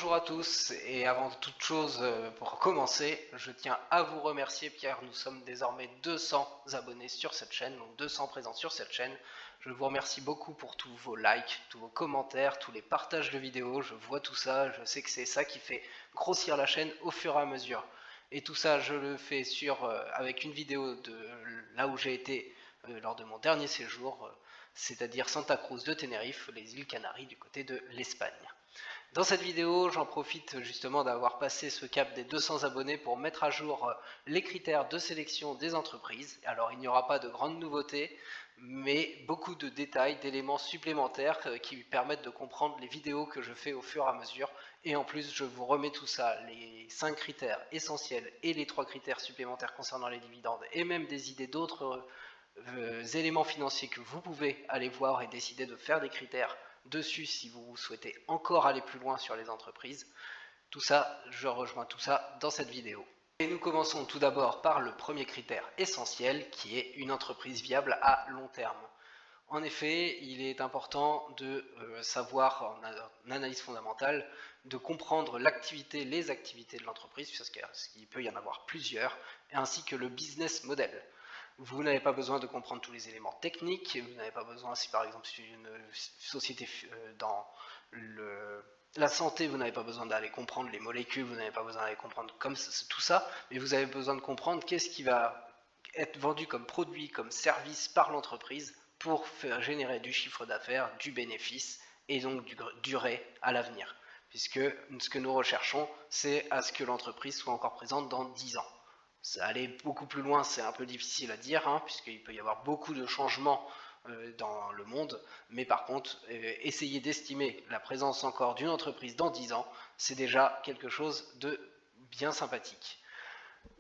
Bonjour à tous, et avant toute chose, pour commencer, je tiens à vous remercier car nous sommes désormais 200 abonnés sur cette chaîne, donc 200 présents sur cette chaîne. Je vous remercie beaucoup pour tous vos likes, tous vos commentaires, tous les partages de vidéos, je vois tout ça, je sais que c'est ça qui fait grossir la chaîne au fur et à mesure. Et tout ça, je le fais avec une vidéo de là où j'ai été lors de mon dernier séjour, c'est-à-dire Santa Cruz de Tenerife, les îles Canaries du côté de l'Espagne. Dans cette vidéo, j'en profite justement d'avoir passé ce cap des 200 abonnés pour mettre à jour les critères de sélection des entreprises. Alors il n'y aura pas de grandes nouveautés, mais beaucoup de détails, d'éléments supplémentaires qui permettent de comprendre les vidéos que je fais au fur et à mesure. Et en plus, je vous remets tout ça, les 5 critères essentiels et les 3 critères supplémentaires concernant les dividendes, et même des idées d'autres éléments financiers que vous pouvez aller voir et décider de faire des critères dessus si vous souhaitez encore aller plus loin sur les entreprises. Tout ça, je rejoins tout ça dans cette vidéo. Et nous commençons tout d'abord par le premier critère essentiel qui est une entreprise viable à long terme. En effet, il est important de savoir en analyse fondamentale, de comprendre l'activité, les activités de l'entreprise, parce qu'il peut y en avoir plusieurs, ainsi que le business model. Vous n'avez pas besoin de comprendre tous les éléments techniques, vous n'avez pas besoin, si par exemple c'est une société dans la santé, vous n'avez pas besoin d'aller comprendre les molécules, vous n'avez pas besoin d'aller comprendre comme tout ça, mais vous avez besoin de comprendre qu'est-ce qui va être vendu comme produit, comme service par l'entreprise pour faire générer du chiffre d'affaires, du bénéfice et donc durer à l'avenir. Puisque ce que nous recherchons, c'est à ce que l'entreprise soit encore présente dans 10 ans. Ça aller beaucoup plus loin, c'est un peu difficile à dire, puisqu'il peut y avoir beaucoup de changements dans le monde, mais par contre, essayer d'estimer la présence encore d'une entreprise dans 10 ans, c'est déjà quelque chose de bien sympathique.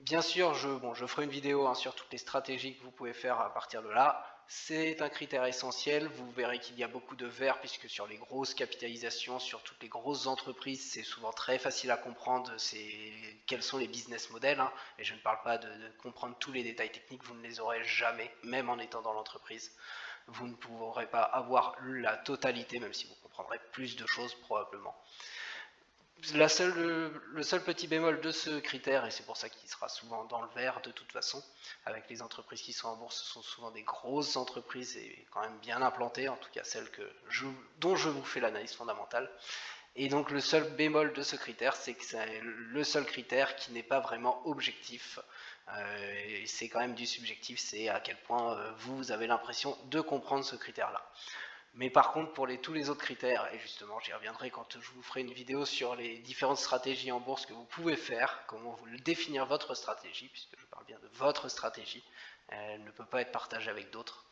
Bien sûr, je ferai une vidéo sur toutes les stratégies que vous pouvez faire à partir de là. C'est un critère essentiel, vous verrez qu'il y a beaucoup de verts puisque sur les grosses capitalisations, sur toutes les grosses entreprises, c'est souvent très facile à comprendre quels sont les business models, et je ne parle pas de comprendre tous les détails techniques, vous ne les aurez jamais, même en étant dans l'entreprise. Vous ne pourrez pas avoir la totalité, même si vous comprendrez plus de choses probablement. Le seul petit bémol de ce critère, et c'est pour ça qu'il sera souvent dans le vert de toute façon, avec les entreprises qui sont en bourse, ce sont souvent des grosses entreprises et quand même bien implantées, en tout cas celles dont je vous fais l'analyse fondamentale. Et donc le seul bémol de ce critère, c'est que c'est le seul critère qui n'est pas vraiment objectif. C'est quand même du subjectif, c'est à quel point vous avez l'impression de comprendre ce critère-là. Mais par contre, pour tous les autres critères, et justement j'y reviendrai quand je vous ferai une vidéo sur les différentes stratégies en bourse que vous pouvez faire, comment vous définir votre stratégie, puisque je parle bien de votre stratégie, elle ne peut pas être partagée avec d'autres,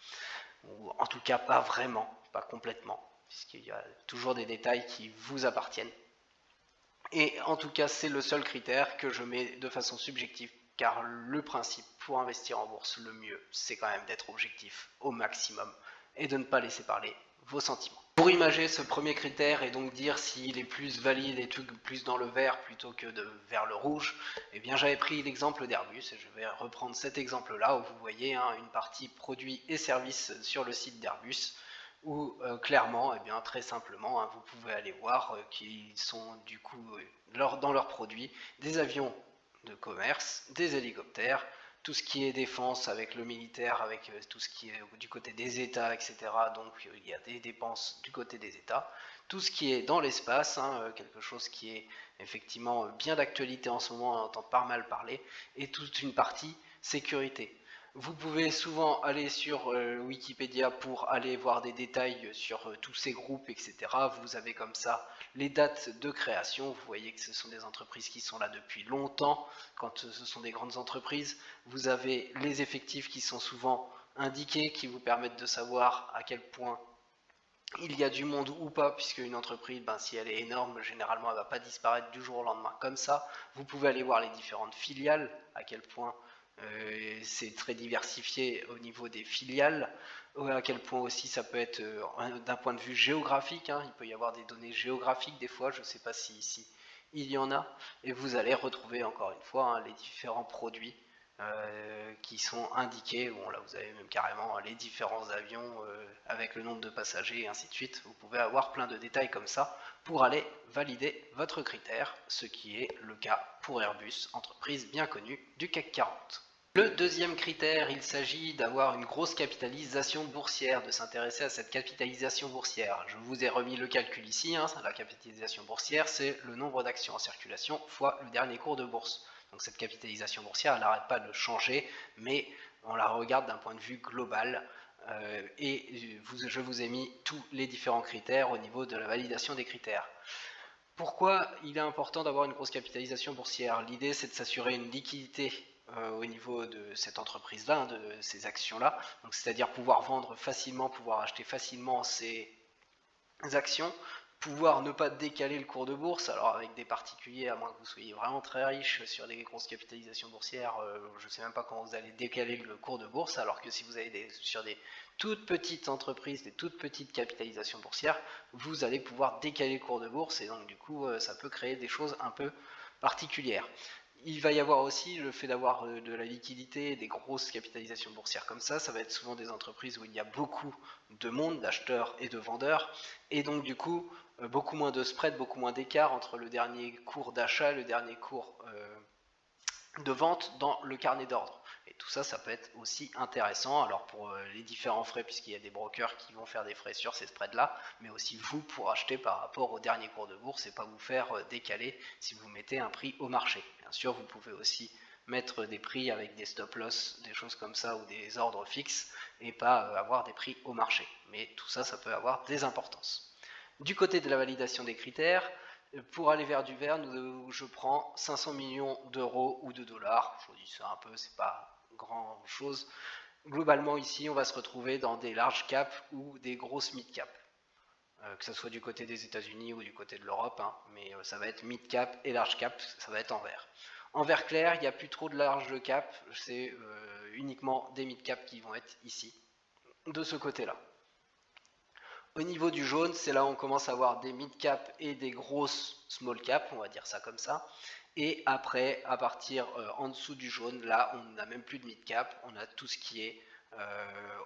ou en tout cas pas vraiment, pas complètement, puisqu'il y a toujours des détails qui vous appartiennent. Et en tout cas, c'est le seul critère que je mets de façon subjective, car le principe pour investir en bourse, le mieux, c'est quand même d'être objectif au maximum et de ne pas laisser parler vos sentiments. Pour imager ce premier critère et donc dire s'il est plus valide et plus dans le vert plutôt que vers le rouge, eh bien j'avais pris l'exemple d'Airbus et je vais reprendre cet exemple-là où vous voyez une partie produits et services sur le site d'Airbus où clairement, eh bien, très simplement, vous pouvez aller voir qu'ils sont du coup dans leurs produits des avions de commerce, des hélicoptères, tout ce qui est défense avec le militaire, avec tout ce qui est du côté des États, etc. Donc il y a des dépenses du côté des États. Tout ce qui est dans l'espace, quelque chose qui est effectivement bien d'actualité en ce moment, on entend pas mal parler, et toute une partie sécurité. Vous pouvez souvent aller sur Wikipédia pour aller voir des détails sur tous ces groupes, etc. Vous avez comme ça les dates de création. Vous voyez que ce sont des entreprises qui sont là depuis longtemps. Quand ce sont des grandes entreprises, vous avez les effectifs qui sont souvent indiqués, qui vous permettent de savoir à quel point il y a du monde ou pas, puisque une entreprise, si elle est énorme, généralement elle ne va pas disparaître du jour au lendemain comme ça. Vous pouvez aller voir les différentes filiales, à quel point c'est très diversifié au niveau des filiales, à quel point aussi ça peut être d'un point de vue géographique, il peut y avoir des données géographiques des fois, je ne sais pas si ici il y en a, et vous allez retrouver encore une fois les différents produits qui sont indiqués. Bon, là vous avez même carrément les différents avions avec le nombre de passagers et ainsi de suite. Vous pouvez avoir plein de détails comme ça pour aller valider votre critère, ce qui est le cas pour Airbus, entreprise bien connue du CAC 40. Le deuxième critère, il s'agit d'avoir une grosse capitalisation boursière, de s'intéresser à cette capitalisation boursière. Je vous ai remis le calcul ici, hein, la capitalisation boursière, c'est le nombre d'actions en circulation fois le dernier cours de bourse. Donc cette capitalisation boursière, elle n'arrête pas de changer, mais on la regarde d'un point de vue global. Et je vous ai mis tous les différents critères au niveau de la validation des critères. Pourquoi il est important d'avoir une grosse capitalisation boursière? L'idée, c'est de s'assurer une liquidité au niveau de cette entreprise-là, hein, de ces actions-là, c'est-à-dire pouvoir vendre facilement, pouvoir acheter facilement ces actions, pouvoir ne pas décaler le cours de bourse. Alors avec des particuliers, à moins que vous soyez vraiment très riche sur des grosses capitalisations boursières, je ne sais même pas comment vous allez décaler le cours de bourse, alors que si vous avez sur des toutes petites entreprises, des toutes petites capitalisations boursières, vous allez pouvoir décaler le cours de bourse, et donc du coup ça peut créer des choses un peu particulières. Il va y avoir aussi le fait d'avoir de la liquidité, des grosses capitalisations boursières comme ça va être souvent des entreprises où il y a beaucoup de monde, d'acheteurs et de vendeurs, et donc du coup beaucoup moins de spread, beaucoup moins d'écart entre le dernier cours d'achat et le dernier cours de vente dans le carnet d'ordre. Et tout ça, ça peut être aussi intéressant, alors pour les différents frais, puisqu'il y a des brokers qui vont faire des frais sur ces spreads-là, mais aussi vous pour acheter par rapport au dernier cours de bourse et pas vous faire décaler si vous mettez un prix au marché. Bien sûr, vous pouvez aussi mettre des prix avec des stop-loss, des choses comme ça, ou des ordres fixes, et pas avoir des prix au marché. Mais tout ça, ça peut avoir des importances. Du côté de la validation des critères, pour aller vers du vert, je prends 500 millions d'euros ou de dollars. Je vous dis ça un peu, c'est pas grand chose. Globalement, ici, on va se retrouver dans des large caps ou des grosses mid cap. Que ce soit du côté des États-Unis ou du côté de l'Europe, hein, mais ça va être mid cap et large cap, ça va être en vert. En vert clair, il n'y a plus trop de large cap, c'est uniquement des mid cap qui vont être ici, de ce côté-là. Au niveau du jaune, c'est là où on commence à avoir des mid cap et des grosses small cap, on va dire ça comme ça. Et après, à partir en dessous du jaune, là, on n'a même plus de mid cap, on a tout ce qui est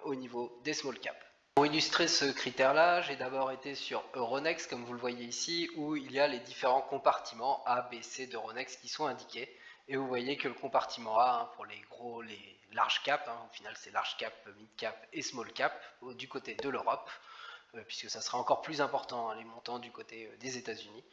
au niveau des small cap. Pour illustrer ce critère-là, j'ai d'abord été sur Euronext, comme vous le voyez ici, où il y a les différents compartiments A, B, C d'Euronext qui sont indiqués. Et vous voyez que le compartiment A, hein, pour les large cap, hein, au final c'est large cap, mid cap et small cap, du côté de l'Europe, puisque ça sera encore plus important, hein, les montants du côté des États-Unis.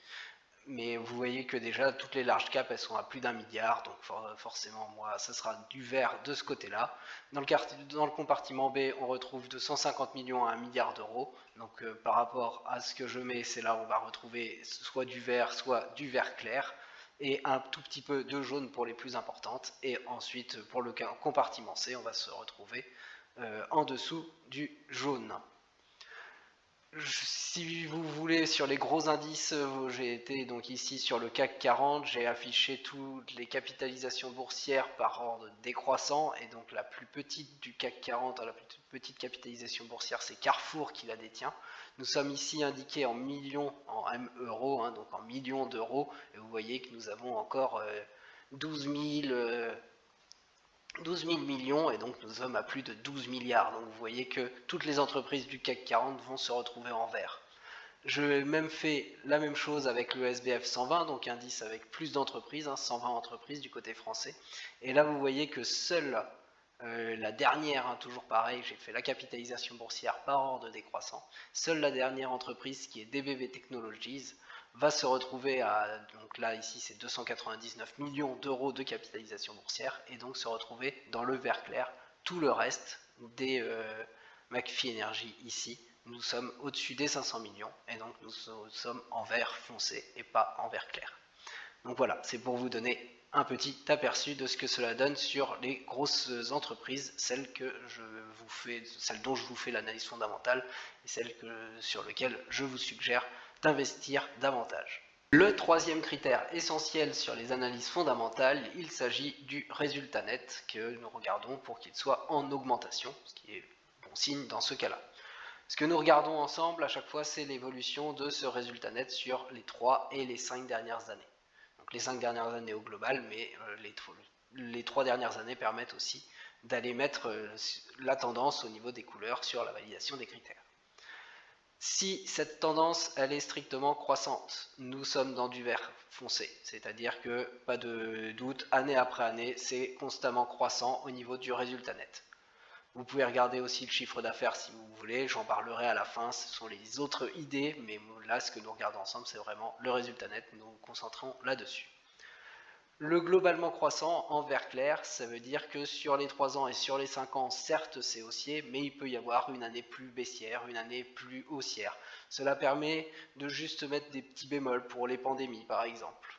Mais vous voyez que déjà toutes les large cap elles sont à plus d'1 milliard, donc forcément moi ça sera du vert de ce côté là. Dans le compartiment B on retrouve de 150 millions à 1 milliard d'euros, donc par rapport à ce que je mets, c'est là où on va retrouver soit du vert clair, et un tout petit peu de jaune pour les plus importantes, et ensuite pour le compartiment C on va se retrouver en dessous du jaune. Si vous voulez, sur les gros indices, j'ai été donc ici sur le CAC 40, j'ai affiché toutes les capitalisations boursières par ordre décroissant, et donc la plus petite du CAC 40, la plus petite capitalisation boursière, c'est Carrefour qui la détient. Nous sommes ici indiqués en millions, en euros, hein, donc en millions d'euros, et vous voyez que nous avons encore 12 000 millions, et donc nous sommes à plus de 12 milliards. Donc vous voyez que toutes les entreprises du CAC 40 vont se retrouver en vert. Je même fait la même chose avec le SBF 120, donc indice avec plus d'entreprises, hein, 120 entreprises du côté français. Et là vous voyez que seule la dernière, hein, toujours pareil, j'ai fait la capitalisation boursière par ordre décroissant, seule la dernière entreprise qui est DBV Technologies va se retrouver à, donc là ici c'est 299 millions d'euros de capitalisation boursière, et donc se retrouver dans le vert clair. Tout le reste des McPhy Energy ici, nous sommes au-dessus des 500 millions, et donc nous sommes en vert foncé et pas en vert clair. Donc voilà, c'est pour vous donner un petit aperçu de ce que cela donne sur les grosses entreprises, celles dont je vous fais l'analyse fondamentale et celles sur lesquelles je vous suggère d'investir davantage. Le troisième critère essentiel sur les analyses fondamentales, il s'agit du résultat net que nous regardons pour qu'il soit en augmentation, ce qui est bon signe dans ce cas-là. Ce que nous regardons ensemble à chaque fois, c'est l'évolution de ce résultat net sur les 3 et les 5 dernières années. Donc les 5 dernières années au global, mais les 3 dernières années permettent aussi d'aller mettre la tendance au niveau des couleurs sur la validation des critères. Si cette tendance elle est strictement croissante, nous sommes dans du vert foncé, c'est-à-dire que pas de doute, année après année, c'est constamment croissant au niveau du résultat net. Vous pouvez regarder aussi le chiffre d'affaires si vous voulez, j'en parlerai à la fin, ce sont les autres idées, mais là ce que nous regardons ensemble c'est vraiment le résultat net, nous nous concentrons là-dessus. Le globalement croissant en vert clair, ça veut dire que sur les 3 ans et sur les 5 ans, certes c'est haussier, mais il peut y avoir une année plus baissière, une année plus haussière. Cela permet de juste mettre des petits bémols pour les pandémies par exemple.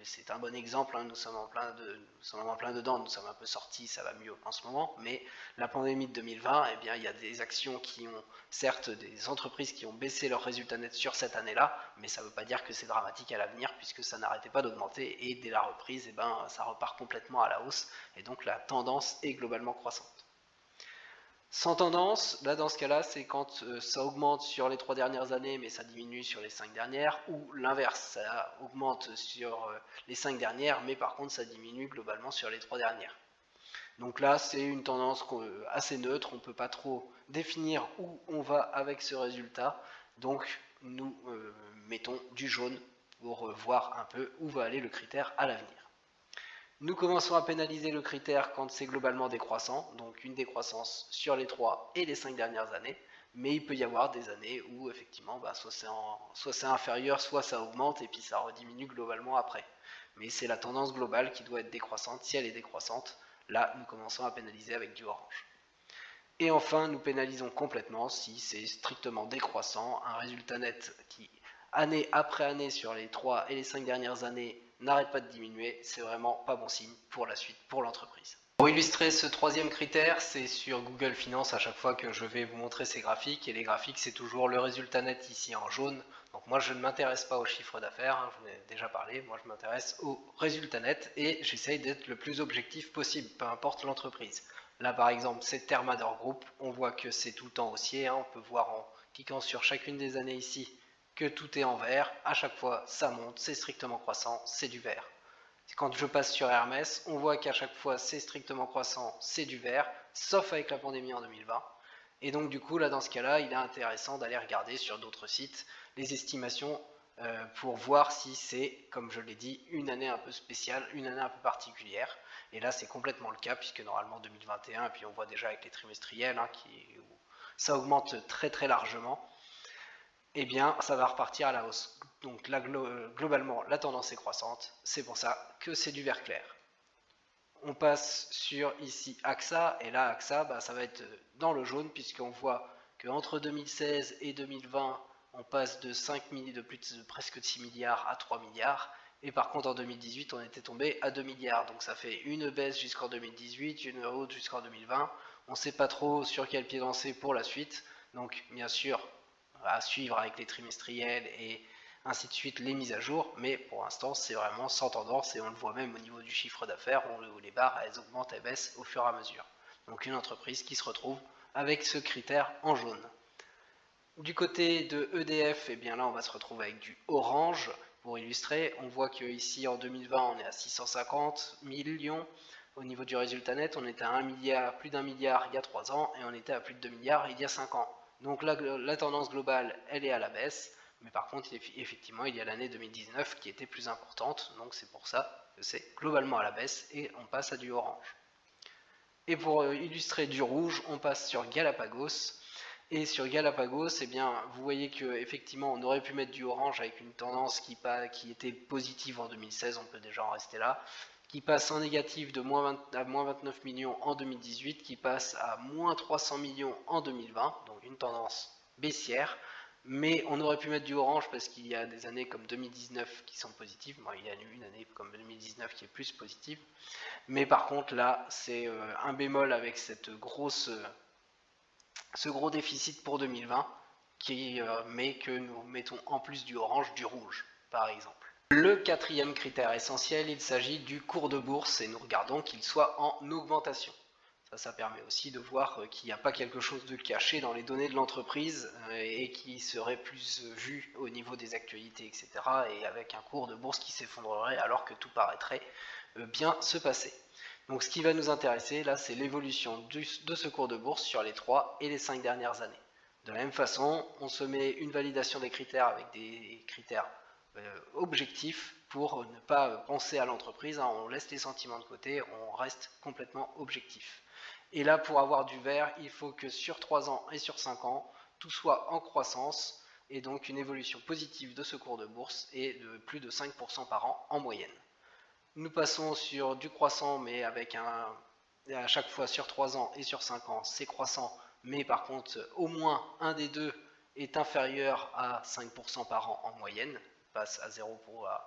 C'est un bon exemple, hein, nous sommes en plein dedans, nous sommes un peu sortis, ça va mieux en ce moment, mais la pandémie de 2020, eh bien, il y a des actions qui ont, certes des entreprises qui ont baissé leurs résultats nets sur cette année-là, mais ça ne veut pas dire que c'est dramatique à l'avenir puisque ça n'arrêtait pas d'augmenter et dès la reprise, eh ben, ça repart complètement à la hausse et donc la tendance est globalement croissante. Sans tendance, là dans ce cas-là, c'est quand ça augmente sur les 3 dernières années, mais ça diminue sur les 5 dernières, ou l'inverse, ça augmente sur les 5 dernières, mais par contre ça diminue globalement sur les 3 dernières. Donc là, c'est une tendance assez neutre, on ne peut pas trop définir où on va avec ce résultat, donc nous mettons du jaune pour voir un peu où va aller le critère à l'avenir. Nous commençons à pénaliser le critère quand c'est globalement décroissant, donc une décroissance sur les 3 et les 5 dernières années, mais il peut y avoir des années où effectivement soit c'est inférieur, soit ça augmente et puis ça rediminue globalement après. Mais c'est la tendance globale qui doit être décroissante. Si elle est décroissante, là nous commençons à pénaliser avec du orange. Et enfin, nous pénalisons complètement si c'est strictement décroissant, un résultat net qui, année après année sur les 3 et les 5 dernières années, n'arrête pas de diminuer, c'est vraiment pas bon signe pour la suite, pour l'entreprise. Pour illustrer ce troisième critère, c'est sur Google Finance à chaque fois que je vais vous montrer ces graphiques, et les graphiques c'est toujours le résultat net ici en jaune. Donc moi je ne m'intéresse pas au chiffre d'affaires, hein, je vous en ai déjà parlé, moi je m'intéresse au résultat net et j'essaye d'être le plus objectif possible, peu importe l'entreprise. Là par exemple c'est Thermador Group, on voit que c'est tout le temps haussier, hein, on peut voir en cliquant sur chacune des années ici que tout est en vert, à chaque fois ça monte, c'est strictement croissant, c'est du vert. Quand je passe sur Hermès, on voit qu'à chaque fois c'est strictement croissant, c'est du vert, sauf avec la pandémie en 2020. Et donc du coup là dans ce cas-là, il est intéressant d'aller regarder sur d'autres sites les estimations pour voir si c'est, comme je l'ai dit, une année un peu spéciale, une année un peu particulière. Et là c'est complètement le cas puisque normalement 2021, et puis on voit déjà avec les trimestriels, hein, ça augmente très très largement. Eh bien ça va repartir à la hausse. Donc là globalement la tendance est croissante, c'est pour ça que c'est du vert clair. On passe sur ici AXA, et là AXA ça va être dans le jaune puisqu'on voit qu'entre 2016 et 2020 on passe de presque 6 milliards à 3 milliards, et par contre en 2018 on était tombé à 2 milliards, donc ça fait une baisse jusqu'en 2018, une hausse jusqu'en 2020, on ne sait pas trop sur quel pied danser pour la suite, donc bien sûr à suivre avec les trimestriels et ainsi de suite les mises à jour, mais pour l'instant c'est vraiment sans tendance et on le voit même au niveau du chiffre d'affaires où les barres elles augmentent et baissent au fur et à mesure. Donc une entreprise qui se retrouve avec ce critère en jaune. Du côté de EDF, eh bien là on va se retrouver avec du orange. Pour illustrer, on voit que ici en 2020 on est à 650 millions. Au niveau du résultat net, on était à plus d'1 milliard il y a 3 ans et on était à plus de 2 milliards il y a 5 ans. Donc là, la tendance globale, elle est à la baisse, mais par contre, effectivement, il y a l'année 2019 qui était plus importante, donc c'est pour ça que c'est globalement à la baisse et on passe à du orange. Et pour illustrer du rouge, on passe sur Galapagos. Et sur Galapagos, eh bien, vous voyez qu'effectivement, on aurait pu mettre du orange avec une tendance qui était positive en 2016, on peut déjà en rester là, qui passe en négatif de à moins 29 millions en 2018, qui passe à moins 300 millions en 2020, donc une tendance baissière, mais on aurait pu mettre du orange parce qu'il y a des années comme 2019 qui sont positives, bon, il y a une année comme 2019 qui est plus positive, mais par contre là, c'est un bémol avec ce gros déficit pour 2020, qui met que nous mettons en plus du orange, du rouge, par exemple. Le quatrième critère essentiel, il s'agit du cours de bourse et nous regardons qu'il soit en augmentation. Ça permet aussi de voir qu'il n'y a pas quelque chose de caché dans les données de l'entreprise et qui serait plus vu au niveau des actualités, etc. Et avec un cours de bourse qui s'effondrerait alors que tout paraîtrait bien se passer. Donc ce qui va nous intéresser là, c'est l'évolution de ce cours de bourse sur les 3 et les 5 dernières années. De la même façon, on se met une validation des critères avec des critères objectifs pour ne pas penser à l'entreprise, on laisse les sentiments de côté, on reste complètement objectif. Et là, pour avoir du vert, il faut que sur 3 ans et sur 5 ans, tout soit en croissance et donc une évolution positive de ce cours de bourse et de plus de 5% par an en moyenne. Nous passons sur du croissant, mais avec à chaque fois sur 3 ans et sur 5 ans, c'est croissant, mais par contre, au moins un des deux est inférieur à 5% par an en moyenne, passe à 0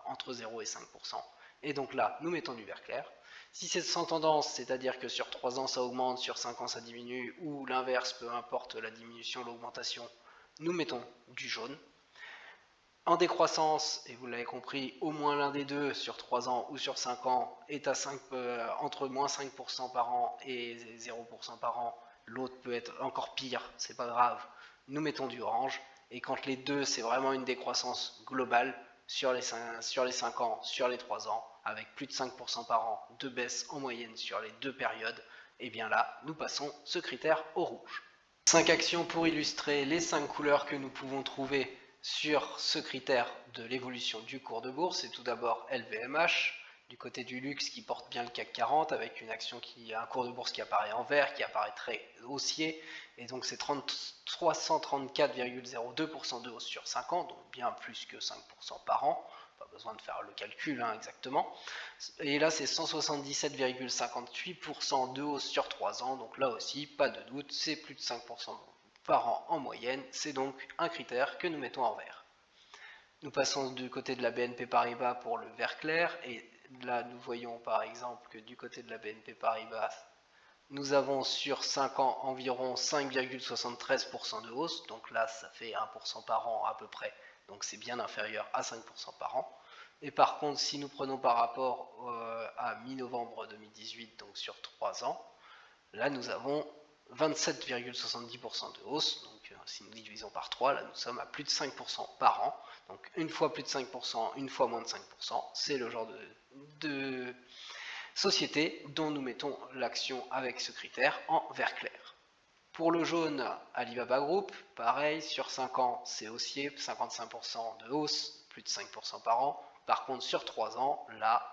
entre 0 et 5%. Et donc là, nous mettons du vert clair. Si c'est sans tendance, c'est-à-dire que sur 3 ans ça augmente, sur 5 ans ça diminue, ou l'inverse, peu importe la diminution, l'augmentation, nous mettons du jaune. En décroissance, et vous l'avez compris, au moins l'un des deux sur 3 ans ou sur 5 ans est à entre moins 5% par an et 0% par an. L'autre peut être encore pire, c'est pas grave. Nous mettons du orange. Et quand les deux, c'est vraiment une décroissance globale sur les 5 ans, sur les 3 ans, avec plus de 5% par an de baisse en moyenne sur les deux périodes, et bien là, nous passons ce critère au rouge. 5 actions pour illustrer les 5 couleurs que nous pouvons trouver sur ce critère de l'évolution du cours de bourse. C'est tout d'abord LVMH, du côté du luxe qui porte bien le CAC 40 avec une action qui a un cours de bourse qui apparaît en vert, qui apparaît très haussier, et donc c'est 334,02% de hausse sur 5 ans, donc bien plus que 5% par an. Pas besoin de faire le calcul exactement. Et là c'est 177,58% de hausse sur 3 ans, donc là aussi pas de doute, c'est plus de 5% par an en moyenne, c'est donc un critère que nous mettons en vert. Nous passons du côté de la BNP Paribas pour le vert clair, et là nous voyons par exemple que du côté de la BNP Paribas, nous avons sur 5 ans environ 5,73% de hausse, donc là ça fait 1% par an à peu près, donc c'est bien inférieur à 5% par an. Et par contre, si nous prenons par rapport à mi-novembre 2018, donc sur 3 ans, là nous avons 27,70% de hausse, donc si nous divisons par 3, là nous sommes à plus de 5% par an, donc une fois plus de 5%, une fois moins de 5%, c'est le genre de société dont nous mettons l'action avec ce critère en vert clair. Pour le jaune, Alibaba Group, pareil, sur 5 ans c'est haussier, 55% de hausse, plus de 5% par an. Par contre sur 3 ans, là,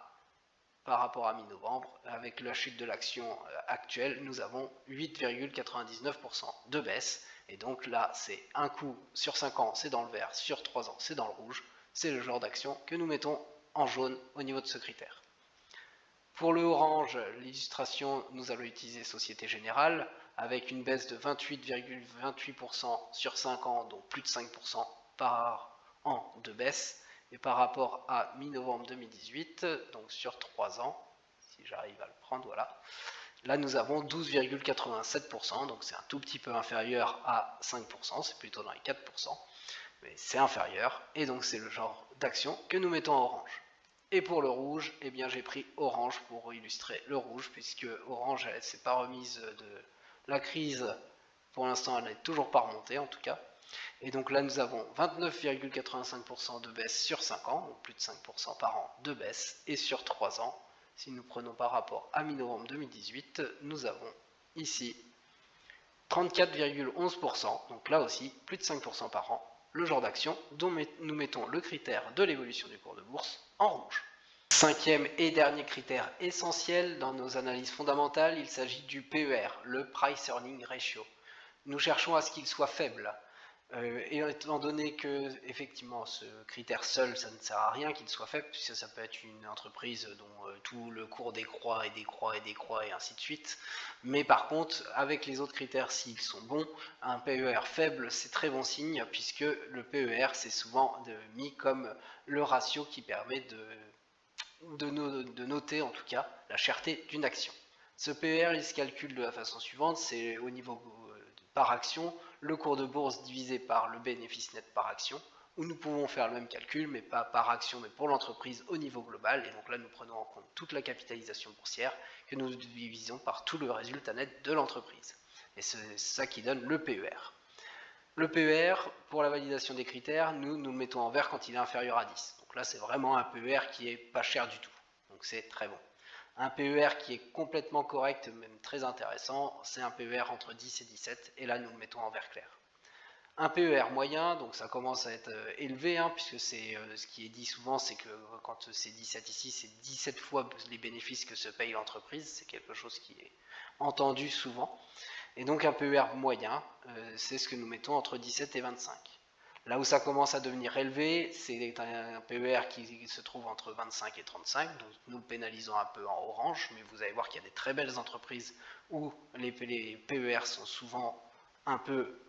par rapport à mi-novembre, avec la chute de l'action actuelle, nous avons 8,99% de baisse. Et donc là, c'est un coup sur 5 ans, c'est dans le vert, sur 3 ans, c'est dans le rouge. C'est le genre d'action que nous mettons en jaune au niveau de ce critère. Pour le orange, l'illustration, nous allons utiliser Société Générale, avec une baisse de 28,28% sur 5 ans, donc plus de 5% par an de baisse. Et par rapport à mi-novembre 2018, donc sur 3 ans, si j'arrive à le prendre, voilà, là nous avons 12,87%, donc c'est un tout petit peu inférieur à 5%, c'est plutôt dans les 4%, mais c'est inférieur, et donc c'est le genre d'action que nous mettons en orange. Et pour le rouge, eh bien j'ai pris orange pour illustrer le rouge, puisque orange elle ne s'est pas remise de la crise, pour l'instant elle n'est toujours pas remontée en tout cas. Et donc là nous avons 29,85% de baisse sur 5 ans, donc plus de 5% par an de baisse, et sur 3 ans, si nous prenons par rapport à mi-novembre 2018, nous avons ici 34,11%, donc là aussi plus de 5% par an, le genre d'action dont nous mettons le critère de l'évolution du cours de bourse en rouge. Cinquième et dernier critère essentiel dans nos analyses fondamentales, il s'agit du PER, le Price Earning Ratio. Nous cherchons à ce qu'il soit faible. Et étant donné que effectivement ce critère seul ça ne sert à rien qu'il soit faible, puisque ça peut être une entreprise dont tout le cours décroît et décroît et décroît et ainsi de suite, mais par contre avec les autres critères s'ils sont bons, un PER faible c'est très bon signe, puisque le PER c'est souvent mis comme le ratio qui permet de noter en tout cas la cherté d'une action. Ce PER il se calcule de la façon suivante, c'est au niveau par action, le cours de bourse divisé par le bénéfice net par action. où nous pouvons faire le même calcul, mais pas par action, mais pour l'entreprise au niveau global. Et donc là, nous prenons en compte toute la capitalisation boursière que nous divisons par tout le résultat net de l'entreprise. Et c'est ça qui donne le PER. Le PER, pour la validation des critères, nous le mettons en vert quand il est inférieur à 10. Donc là, c'est vraiment un PER qui est pas cher du tout. Donc c'est très bon. Un PER qui est complètement correct, même très intéressant, c'est un PER entre 10 et 17, et là nous le mettons en vert clair. Un PER moyen, donc ça commence à être élevé, puisque c'est ce qui est dit souvent, c'est que quand c'est 17 ici, c'est 17 fois les bénéfices que se paye l'entreprise, c'est quelque chose qui est entendu souvent. Et donc un PER moyen, c'est ce que nous mettons entre 17 et 25. Là où ça commence à devenir élevé, c'est un PER qui se trouve entre 25 et 35, donc nous le pénalisons un peu en orange, mais vous allez voir qu'il y a des très belles entreprises où les PER sont souvent un peu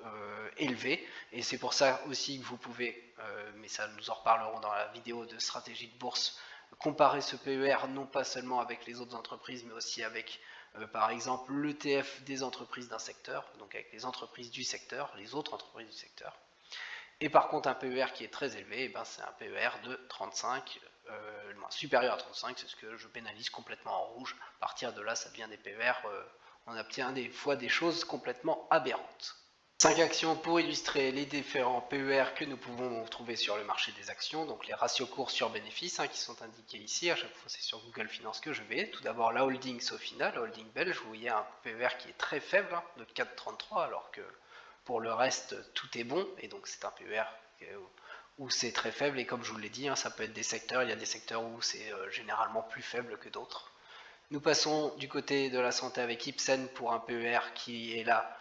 élevés, et c'est pour ça aussi que vous pouvez, mais ça nous en reparlerons dans la vidéo de stratégie de bourse, comparer ce PER non pas seulement avec les autres entreprises, mais aussi avec par exemple l'ETF des entreprises d'un secteur, donc avec les entreprises du secteur, les autres entreprises du secteur. Et par contre, un PER qui est très élevé, c'est un PER de 35, supérieur à 35, c'est ce que je pénalise complètement en rouge. À partir de là, ça devient des PER, on obtient des fois des choses complètement aberrantes. 5 actions pour illustrer les différents PER que nous pouvons trouver sur le marché des actions, donc les ratios cours sur bénéfices qui sont indiqués ici, à chaque fois c'est sur Google Finance que je vais. Tout d'abord la holding Sofina, la holding belge, vous voyez un PER qui est très faible, de 4,33, alors que pour le reste tout est bon, et donc c'est un PER où c'est très faible, et comme je vous l'ai dit, ça peut être des secteurs, il y a des secteurs où c'est généralement plus faible que d'autres. Nous passons du côté de la santé avec Ipsen pour un PER qui est là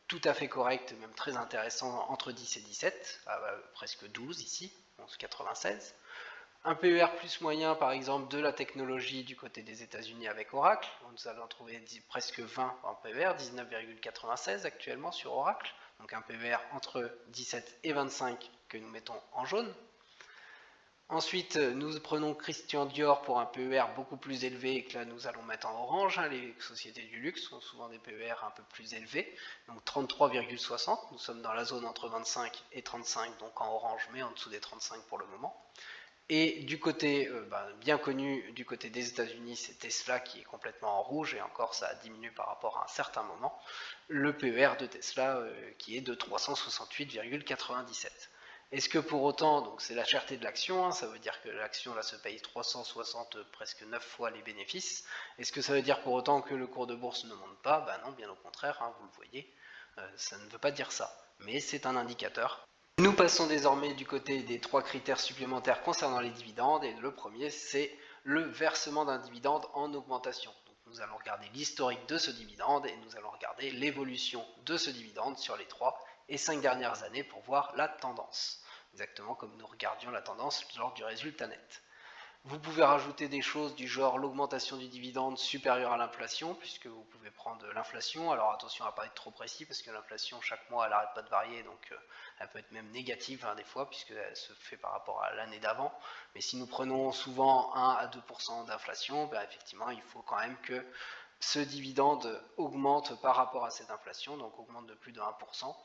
tout à fait correct, même très intéressant, entre 10 et 17, presque 12 ici, 11,96. Un PER plus moyen, par exemple, de la technologie du côté des États-Unis avec Oracle. Nous allons trouver presque 20 en PER, 19,96 actuellement sur Oracle. Donc un PER entre 17 et 25 que nous mettons en jaune. Ensuite, nous prenons Christian Dior pour un PER beaucoup plus élevé et que là nous allons mettre en orange. Les sociétés du luxe ont souvent des PER un peu plus élevés, donc 33,60. Nous sommes dans la zone entre 25 et 35, donc en orange, mais en dessous des 35 pour le moment. Et du côté bien connu, du côté des États-Unis, c'est Tesla qui est complètement en rouge, et encore ça a diminué par rapport à un certain moment. Le PER de Tesla qui est de 368,97. Est-ce que pour autant, donc c'est la cherté de l'action, ça veut dire que l'action là se paye 360, presque 9 fois les bénéfices. Est-ce que ça veut dire pour autant que le cours de bourse ne monte pas? Non, bien au contraire, vous le voyez, ça ne veut pas dire ça, mais c'est un indicateur. Nous passons désormais du côté des 3 critères supplémentaires concernant les dividendes, et le premier c'est le versement d'un dividende en augmentation. Donc nous allons regarder l'historique de ce dividende et nous allons regarder l'évolution de ce dividende sur les 3 et 5 dernières années pour voir la tendance, exactement comme nous regardions la tendance lors du résultat net. Vous pouvez rajouter des choses du genre l'augmentation du dividende supérieure à l'inflation, puisque vous pouvez prendre l'inflation. Alors attention à ne pas être trop précis, parce que l'inflation chaque mois elle n'arrête pas de varier, donc elle peut être même négative des fois, puisqu'elle se fait par rapport à l'année d'avant. Mais si nous prenons souvent 1 à 2% d'inflation, effectivement il faut quand même que ce dividende augmente par rapport à cette inflation, donc augmente de plus de 1%.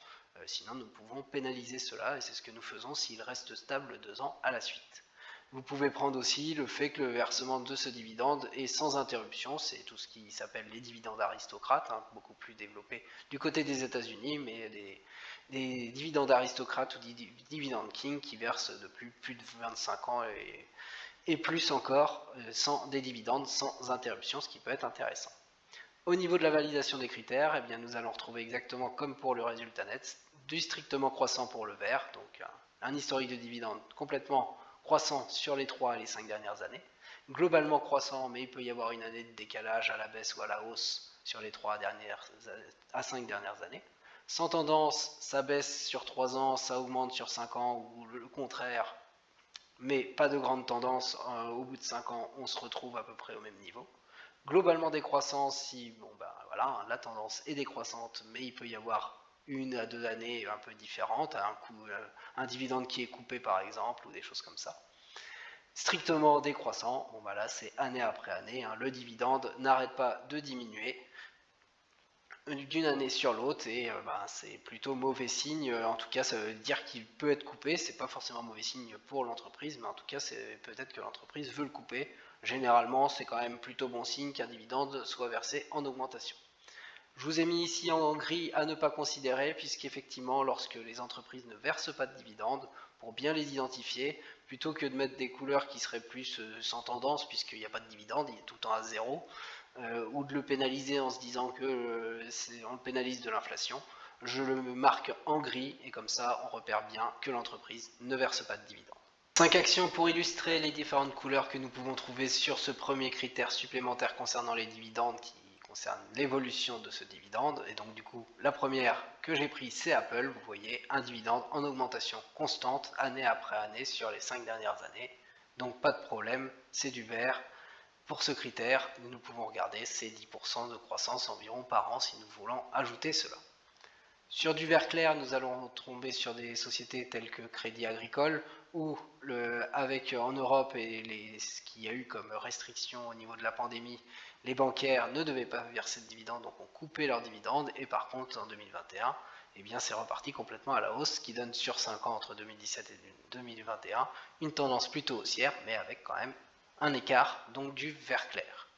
Sinon nous pouvons pénaliser cela, et c'est ce que nous faisons s'il reste stable 2 ans à la suite. Vous pouvez prendre aussi le fait que le versement de ce dividende est sans interruption, c'est tout ce qui s'appelle les dividendes aristocrates, beaucoup plus développé du côté des États-Unis, mais des dividendes aristocrates ou des dividendes king qui versent depuis plus de 25 ans et plus encore, sans des dividendes sans interruption, ce qui peut être intéressant. Au niveau de la validation des critères, nous allons retrouver exactement comme pour le résultat net, du strictement croissant pour le vert, donc un historique de dividendes complètement croissant sur les 3 et les 5 dernières années, globalement croissant, mais il peut y avoir une année de décalage à la baisse ou à la hausse sur les 3 à 5 dernières années. Sans tendance, ça baisse sur 3 ans, ça augmente sur 5 ans, ou le contraire, mais pas de grande tendance, au bout de 5 ans, on se retrouve à peu près au même niveau. Globalement décroissance, si la tendance est décroissante, mais il peut y avoir 1 à 2 années un peu différentes, un dividende qui est coupé par exemple, ou des choses comme ça. Strictement décroissant, là c'est année après année, le dividende n'arrête pas de diminuer. d'une année sur l'autre et c'est plutôt mauvais signe. En tout cas, ça veut dire qu'il peut être coupé. C'est pas forcément mauvais signe pour l'entreprise, mais en tout cas, c'est peut-être que l'entreprise veut le couper. Généralement, c'est quand même plutôt bon signe qu'un dividende soit versé en augmentation. Je vous ai mis ici en gris à ne pas considérer, puisqu'effectivement, lorsque les entreprises ne versent pas de dividendes, pour bien les identifier, plutôt que de mettre des couleurs qui seraient plus sans tendance, puisqu'il n'y a pas de dividende, il est tout le temps à zéro, ou de le pénaliser en se disant que on le pénalise de l'inflation, je le marque en gris, et comme ça, on repère bien que l'entreprise ne verse pas de dividendes. 5 actions pour illustrer les différentes couleurs que nous pouvons trouver sur ce premier critère supplémentaire concernant les dividendes qui concerne l'évolution de ce dividende. Et donc du coup, la première que j'ai prise, c'est Apple. Vous voyez un dividende en augmentation constante année après année sur les 5 dernières années. Donc pas de problème, c'est du vert. Pour ce critère, nous pouvons regarder ces 10% de croissance environ par an si nous voulons ajouter cela. Sur du vert clair, nous allons tomber sur des sociétés telles que Crédit Agricole, où en Europe et ce qu'il y a eu comme restriction au niveau de la pandémie, les bancaires ne devaient pas verser de dividendes, donc ont coupé leurs dividendes, et par contre en 2021, eh bien c'est reparti complètement à la hausse, ce qui donne sur 5 ans entre 2017 et 2021 une tendance plutôt haussière, mais avec quand même un écart, donc du vert clair.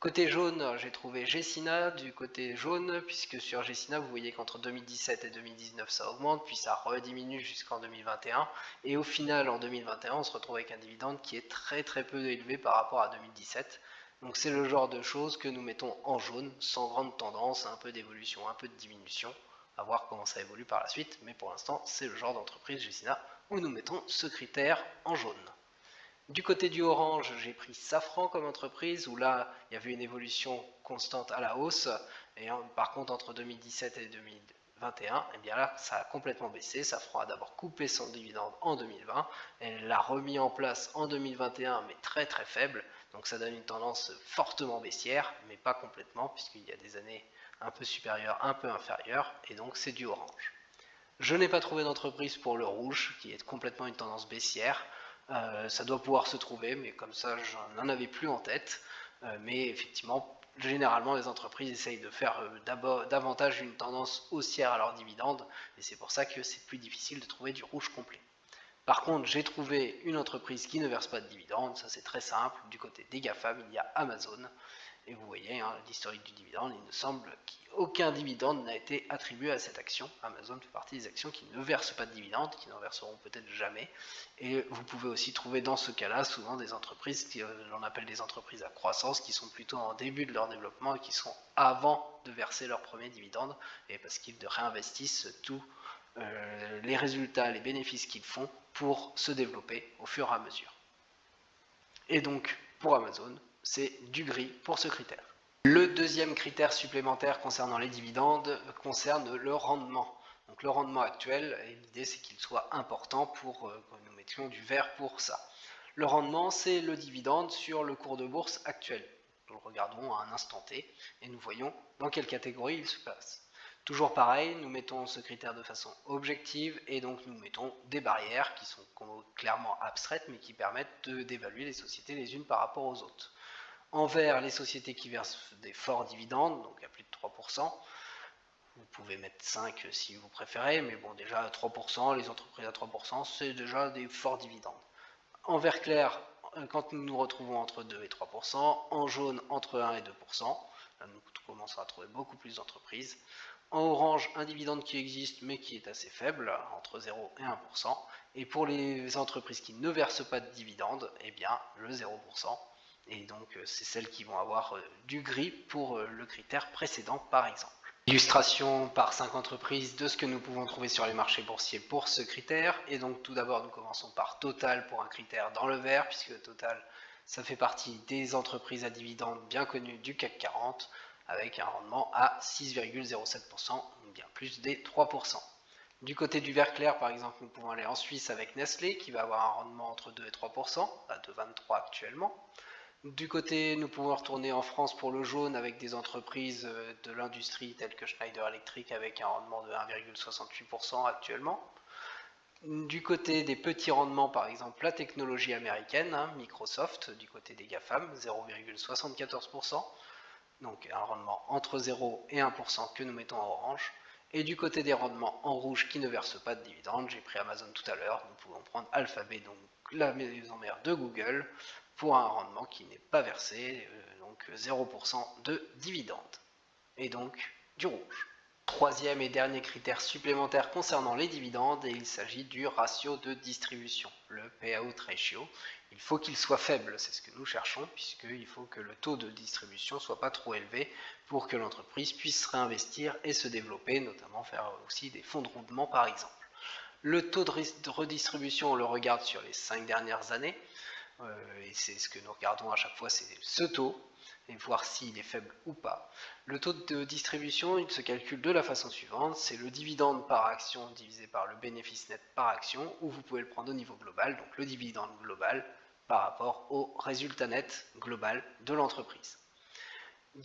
Côté jaune, j'ai trouvé Gecina du côté jaune, puisque sur Gecina, vous voyez qu'entre 2017 et 2019, ça augmente, puis ça rediminue jusqu'en 2021, et au final, en 2021, on se retrouve avec un dividende qui est très très peu élevé par rapport à 2017. Donc c'est le genre de choses que nous mettons en jaune, sans grande tendance, un peu d'évolution, un peu de diminution, à voir comment ça évolue par la suite, mais pour l'instant, c'est le genre d'entreprise Gecina où nous mettons ce critère en jaune. Du côté du orange, j'ai pris Safran comme entreprise, où là, il y avait une évolution constante à la hausse. Et par contre, entre 2017 et 2021, eh bien là, ça a complètement baissé. Safran a d'abord coupé son dividende en 2020. Elle l'a remis en place en 2021, mais très très faible. Donc ça donne une tendance fortement baissière, mais pas complètement, puisqu'il y a des années un peu supérieures, un peu inférieures. Et donc c'est du orange. Je n'ai pas trouvé d'entreprise pour le rouge, qui est complètement une tendance baissière. Ça doit pouvoir se trouver, mais comme ça, je n'en avais plus en tête. Mais effectivement, généralement, les entreprises essayent de faire davantage une tendance haussière à leurs dividendes, et c'est pour ça que c'est plus difficile de trouver du rouge complet. Par contre, j'ai trouvé une entreprise qui ne verse pas de dividendes, ça c'est très simple. Du côté des GAFAM, il y a Amazon. Et vous voyez, l'historique du dividende, il me semble qu'aucun dividende n'a été attribué à cette action. Amazon fait partie des actions qui ne versent pas de dividendes, qui n'en verseront peut-être jamais. Et vous pouvez aussi trouver dans ce cas-là souvent des entreprises que l'on appelle des entreprises à croissance, qui sont plutôt en début de leur développement et qui sont avant de verser leur premier dividende, et parce qu'ils réinvestissent tous les résultats, les bénéfices qu'ils font pour se développer au fur et à mesure. Et donc, pour Amazon, c'est du gris pour ce critère. Le deuxième critère supplémentaire concernant les dividendes concerne le rendement. Donc le rendement actuel, l'idée c'est qu'il soit important pour que nous mettions du vert pour ça. Le rendement, c'est le dividende sur le cours de bourse actuel. Nous le regardons à un instant T et nous voyons dans quelle catégorie il se place. Toujours pareil, nous mettons ce critère de façon objective et donc nous mettons des barrières qui sont clairement abstraites mais qui permettent d'évaluer les sociétés les unes par rapport aux autres. En vert, les sociétés qui versent des forts dividendes, donc à plus de 3%. Vous pouvez mettre 5 si vous préférez, mais bon, déjà à 3%, les entreprises à 3%, c'est déjà des forts dividendes. En vert clair, quand nous nous retrouvons entre 2 et 3%, en jaune entre 1 et 2%, là nous commençons à trouver beaucoup plus d'entreprises. En orange, un dividende qui existe mais qui est assez faible, entre 0 et 1%. Et pour les entreprises qui ne versent pas de dividendes, eh bien le 0%. Et donc c'est celles qui vont avoir du gris pour le critère précédent par exemple. Illustration par 5 entreprises de ce que nous pouvons trouver sur les marchés boursiers pour ce critère. Et donc tout d'abord nous commençons par Total pour un critère dans le vert, puisque Total ça fait partie des entreprises à dividendes bien connues du CAC 40 avec un rendement à 6,07%, bien plus des 3%. Du côté du vert clair, par exemple, nous pouvons aller en Suisse avec Nestlé, qui va avoir un rendement entre 2 et 3%, à 2,23 actuellement. Du côté, nous pouvons retourner en France pour le jaune avec des entreprises de l'industrie telles que Schneider Electric avec un rendement de 1,68% actuellement. Du côté des petits rendements, par exemple, la technologie américaine, Microsoft, du côté des GAFAM, 0,74%. donc un rendement entre 0 et 1% que nous mettons en orange. Et du côté des rendements en rouge qui ne versent pas de dividendes, j'ai pris Amazon tout à l'heure, nous pouvons prendre Alphabet, donc la maison mère de Google, pour un rendement qui n'est pas versé, donc 0% de dividendes, et donc du rouge. Troisième et dernier critère supplémentaire concernant les dividendes, et il s'agit du ratio de distribution, le payout ratio. Il faut qu'il soit faible, c'est ce que nous cherchons, puisqu'il faut que le taux de distribution ne soit pas trop élevé pour que l'entreprise puisse réinvestir et se développer, notamment faire aussi des fonds de roulement par exemple. Le taux de redistribution, on le regarde sur les 5 dernières années, et c'est ce que nous regardons à chaque fois, c'est ce taux, et voir s'il est faible ou pas. Le taux de distribution, il se calcule de la façon suivante, c'est le dividende par action divisé par le bénéfice net par action, ou vous pouvez le prendre au niveau global, donc le dividende global par rapport au résultat net global de l'entreprise.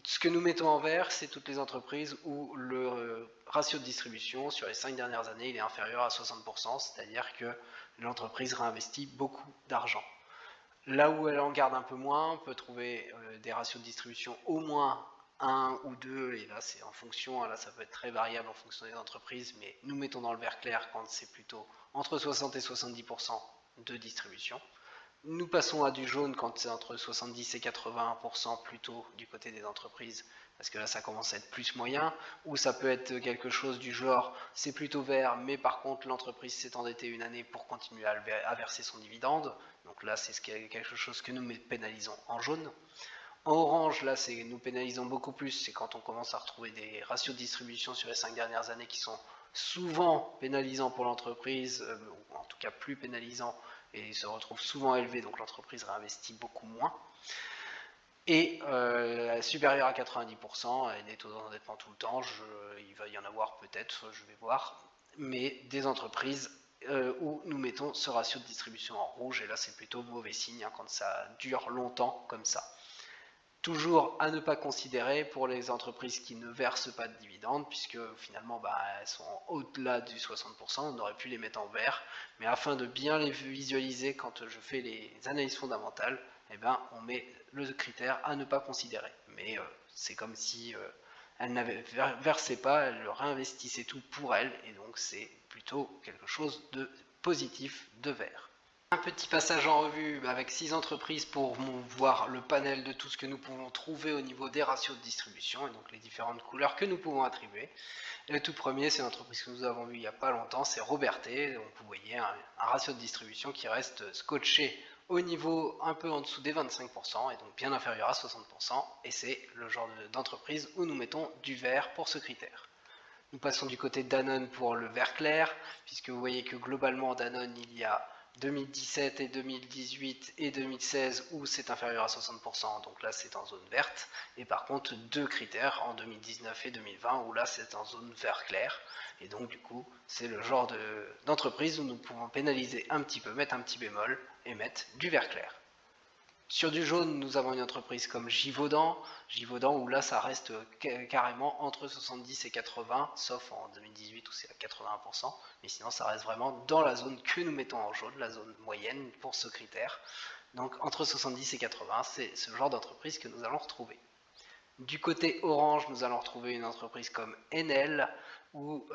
Ce que nous mettons en vert, c'est toutes les entreprises où le ratio de distribution sur les 5 dernières années il est inférieur à 60%, c'est-à-dire que l'entreprise réinvestit beaucoup d'argent. Là où elle en garde un peu moins, on peut trouver des ratios de distribution au moins 1 ou 2, et là c'est en fonction, là ça peut être très variable en fonction des entreprises, mais nous mettons dans le vert clair quand c'est plutôt entre 60 et 70% de distribution. Nous passons à du jaune quand c'est entre 70 et 80% plutôt du côté des entreprises, parce que là ça commence à être plus moyen, ou ça peut être quelque chose du genre c'est plutôt vert, mais par contre l'entreprise s'est endettée une année pour continuer à verser son dividende, donc là c'est quelque chose que nous pénalisons en jaune. En orange, là nous pénalisons beaucoup plus, c'est quand on commence à retrouver des ratios de distribution sur les 5 dernières années qui sont souvent pénalisants pour l'entreprise, ou en tout cas plus pénalisants, et se retrouve souvent élevé, donc l'entreprise réinvestit beaucoup moins. Et supérieur à 90%, et des taux d'endettement tout le temps, il va y en avoir peut-être, je vais voir, mais des entreprises où nous mettons ce ratio de distribution en rouge, et là c'est plutôt mauvais signe quand ça dure longtemps comme ça. Toujours à ne pas considérer pour les entreprises qui ne versent pas de dividendes, puisque finalement elles sont au-delà du 60%, on aurait pu les mettre en vert, mais afin de bien les visualiser quand je fais les analyses fondamentales, on met le critère à ne pas considérer. Mais c'est comme si elles n'avaient versé pas, elles le réinvestissaient tout pour elles, et donc c'est plutôt quelque chose de positif de vert. Un petit passage en revue avec 6 entreprises pour voir le panel de tout ce que nous pouvons trouver au niveau des ratios de distribution et donc les différentes couleurs que nous pouvons attribuer. Et le tout premier, c'est une entreprise que nous avons vue il n'y a pas longtemps, c'est Robertet. Donc vous voyez un ratio de distribution qui reste scotché au niveau un peu en dessous des 25% et donc bien inférieur à 60%, et c'est le genre d'entreprise où nous mettons du vert pour ce critère. Nous passons du côté de Danone pour le vert clair, puisque vous voyez que globalement Danone il y a 2017 et 2018 et 2016 où c'est inférieur à 60%, donc là c'est en zone verte, et par contre deux critères en 2019 et 2020 où là c'est en zone vert clair, et donc du coup c'est le genre d'entreprise où nous pouvons pénaliser un petit peu, mettre un petit bémol et mettre du vert clair. Sur du jaune, nous avons une entreprise comme Givaudan où là ça reste carrément entre 70 et 80, sauf en 2018 où c'est à 80%, mais sinon ça reste vraiment dans la zone que nous mettons en jaune, la zone moyenne pour ce critère. Donc entre 70 et 80, c'est ce genre d'entreprise que nous allons retrouver. Du côté orange, nous allons retrouver une entreprise comme Enel, où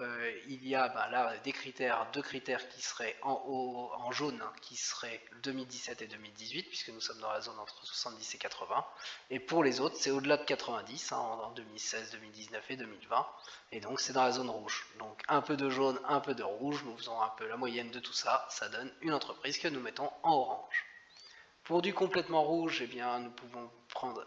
il y a là deux critères qui seraient en jaune, qui seraient 2017 et 2018, puisque nous sommes dans la zone entre 70 et 80. Et pour les autres, c'est au-delà de 90, en 2016, 2019 et 2020. Et donc c'est dans la zone rouge. Donc un peu de jaune, un peu de rouge, nous faisons un peu la moyenne de tout ça, ça donne une entreprise que nous mettons en orange. Pour du complètement rouge, nous pouvons prendre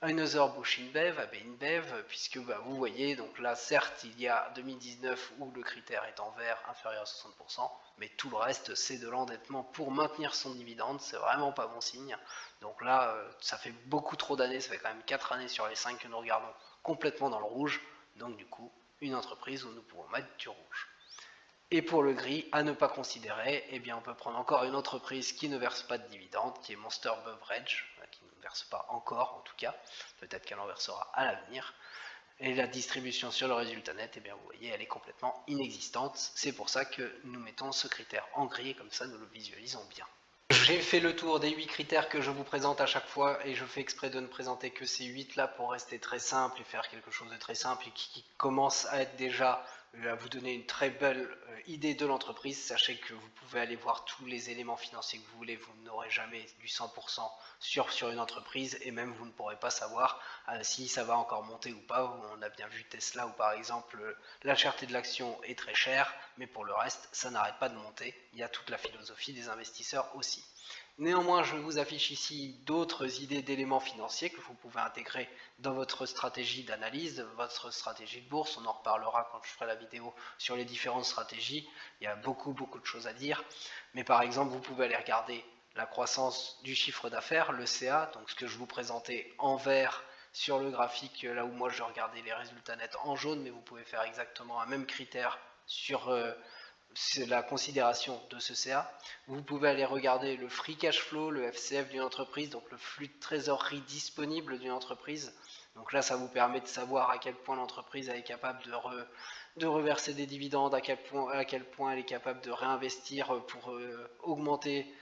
Anheuser-Busch InBev, AB InBev, puisque vous voyez, donc là certes il y a 2019 où le critère est en vert inférieur à 60%, mais tout le reste c'est de l'endettement pour maintenir son dividende, c'est vraiment pas bon signe. Donc là ça fait beaucoup trop d'années, ça fait quand même 4 années sur les 5 que nous regardons complètement dans le rouge, donc du coup une entreprise où nous pouvons mettre du rouge. Et pour le gris, à ne pas considérer, on peut prendre encore une entreprise qui ne verse pas de dividendes, qui est Monster Beverage, qui ne verse pas encore en tout cas, peut-être qu'elle en versera à l'avenir. Et la distribution sur le résultat net, vous voyez, elle est complètement inexistante. C'est pour ça que nous mettons ce critère en gris, et comme ça nous le visualisons bien. Je j'ai fait le tour des 8 critères que je vous présente à chaque fois et je fais exprès de ne présenter que ces 8 là pour rester très simple et faire quelque chose de très simple et qui commence à être déjà à vous donner une très belle idée de l'entreprise. Sachez que vous pouvez aller voir tous les éléments financiers que vous voulez, vous n'aurez jamais du 100% sur une entreprise et même vous ne pourrez pas savoir si ça va encore monter ou pas. On a bien vu Tesla où par exemple la cherté de l'action est très chère, mais pour le reste ça n'arrête pas de monter. Il y a toute la philosophie des investisseurs aussi. Néanmoins, je vous affiche ici d'autres idées d'éléments financiers que vous pouvez intégrer dans votre stratégie d'analyse, votre stratégie de bourse. On en reparlera quand je ferai la vidéo sur les différentes stratégies. Il y a beaucoup de choses à dire. Mais par exemple, vous pouvez aller regarder la croissance du chiffre d'affaires, le CA, donc ce que je vous présentais en vert sur le graphique, là où moi je regardais les résultats nets en jaune, mais vous pouvez faire exactement un même critère sur la considération de ce CA. Vous pouvez aller regarder le free cash flow, le FCF d'une entreprise, donc le flux de trésorerie disponible d'une entreprise. Donc là, ça vous permet de savoir à quel point l'entreprise est capable de reverser des dividendes, à quel point elle est capable de réinvestir pour augmenter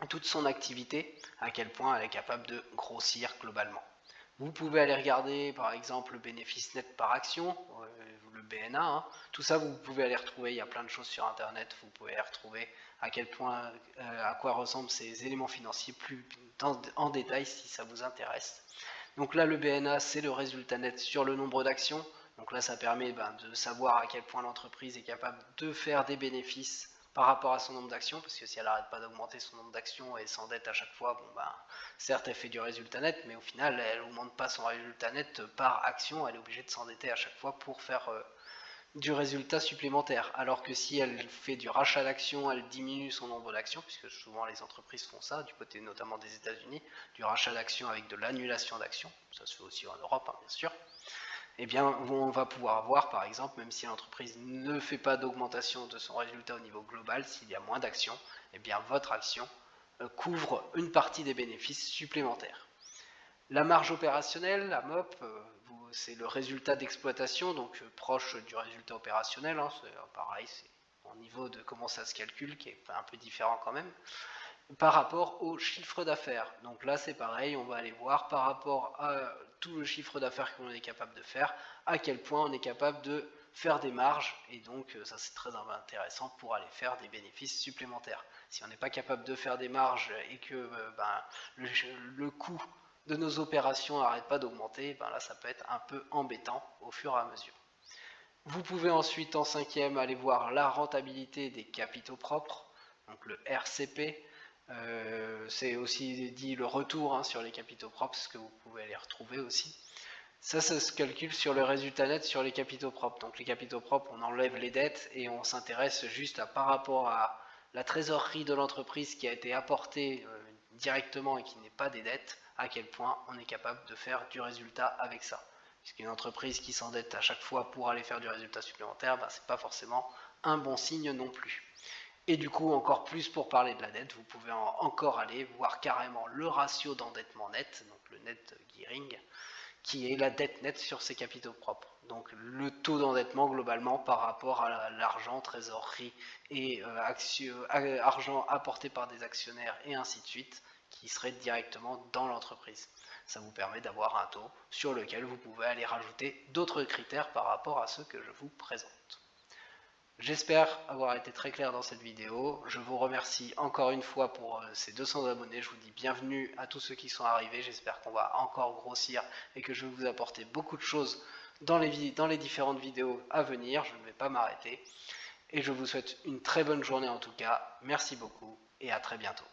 toute son activité, à quel point elle est capable de grossir globalement. Vous pouvez aller regarder par exemple le bénéfice net par action, le BNA, hein. Tout ça vous pouvez aller retrouver, il y a plein de choses sur internet, vous pouvez aller retrouver à quel point, à quoi ressemblent ces éléments financiers plus en détail si ça vous intéresse. Donc là le BNA c'est le résultat net sur le nombre d'actions, donc là ça permet de savoir à quel point l'entreprise est capable de faire des bénéfices par rapport à son nombre d'actions, parce que si elle n'arrête pas d'augmenter son nombre d'actions et s'endette à chaque fois, certes elle fait du résultat net, mais au final elle n'augmente pas son résultat net par action, elle est obligée de s'endetter à chaque fois pour faire du résultat supplémentaire, alors que si elle fait du rachat d'actions, elle diminue son nombre d'actions, puisque souvent les entreprises font ça, du côté notamment des États-Unis, du rachat d'actions avec de l'annulation d'actions, ça se fait aussi en Europe bien sûr. Eh bien, on va pouvoir voir, par exemple, même si l'entreprise ne fait pas d'augmentation de son résultat au niveau global, s'il y a moins d'actions, eh bien, votre action couvre une partie des bénéfices supplémentaires. La marge opérationnelle, la MOP, c'est le résultat d'exploitation, donc proche du résultat opérationnel, hein, c'est pareil, c'est au niveau de comment ça se calcule, qui est un peu différent quand même, par rapport au chiffre d'affaires. Donc là c'est pareil, on va aller voir par rapport à tout le chiffre d'affaires que l'on est capable de faire, à quel point on est capable de faire des marges, et donc ça c'est très intéressant pour aller faire des bénéfices supplémentaires. Si on n'est pas capable de faire des marges et que le coût de nos opérations n'arrête pas d'augmenter, là ça peut être un peu embêtant au fur et à mesure. Vous pouvez ensuite en cinquième aller voir la rentabilité des capitaux propres, donc le RCP. C'est aussi dit le retour sur les capitaux propres, ce que vous pouvez les retrouver aussi. Ça se calcule sur le résultat net sur les capitaux propres. Donc les capitaux propres, on enlève les dettes et on s'intéresse juste par rapport à la trésorerie de l'entreprise qui a été apportée directement et qui n'est pas des dettes, à quel point on est capable de faire du résultat avec ça. Puisqu'une entreprise qui s'endette à chaque fois pour aller faire du résultat supplémentaire, c'est pas forcément un bon signe non plus. Et du coup, encore plus pour parler de la dette, vous pouvez encore aller voir carrément le ratio d'endettement net, donc le net gearing, qui est la dette nette sur ses capitaux propres. Donc le taux d'endettement globalement par rapport à l'argent, trésorerie et argent apporté par des actionnaires et ainsi de suite, qui serait directement dans l'entreprise. Ça vous permet d'avoir un taux sur lequel vous pouvez aller rajouter d'autres critères par rapport à ceux que je vous présente. J'espère avoir été très clair dans cette vidéo. Je vous remercie encore une fois pour ces 200 abonnés. Je vous dis bienvenue à tous ceux qui sont arrivés. J'espère qu'on va encore grossir et que je vais vous apporter beaucoup de choses dans les différentes vidéos à venir. Je ne vais pas m'arrêter. Et je vous souhaite une très bonne journée en tout cas. Merci beaucoup et à très bientôt.